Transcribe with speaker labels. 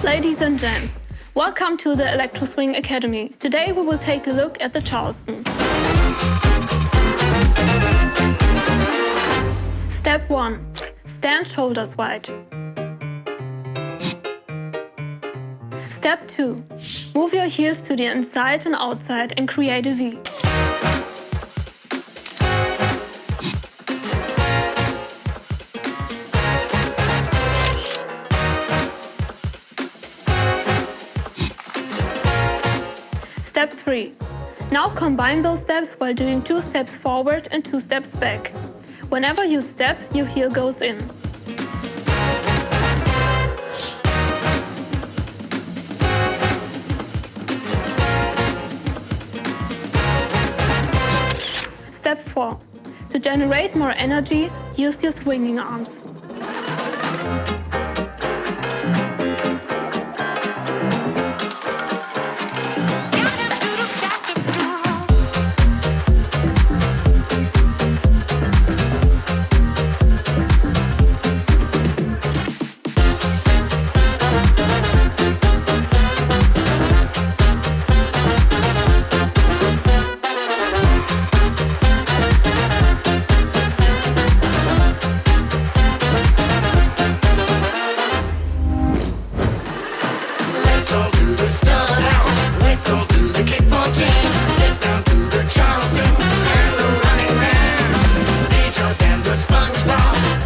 Speaker 1: Ladies and gents, welcome to the Electro Swing Academy. Today we will take a look at the Charleston. Step 1. Stand shoulders wide. Step 2. Move your heels to the inside and outside and create a V. Step 3. Now combine those steps while doing 2 steps forward and 2 steps back. Whenever you step, your heel goes in. Step 4. To generate more energy, use your swinging arms.
Speaker 2: Let's all do the kickball jam. Let's down to the Charleston and the running man. Teacher and the SpongeBob.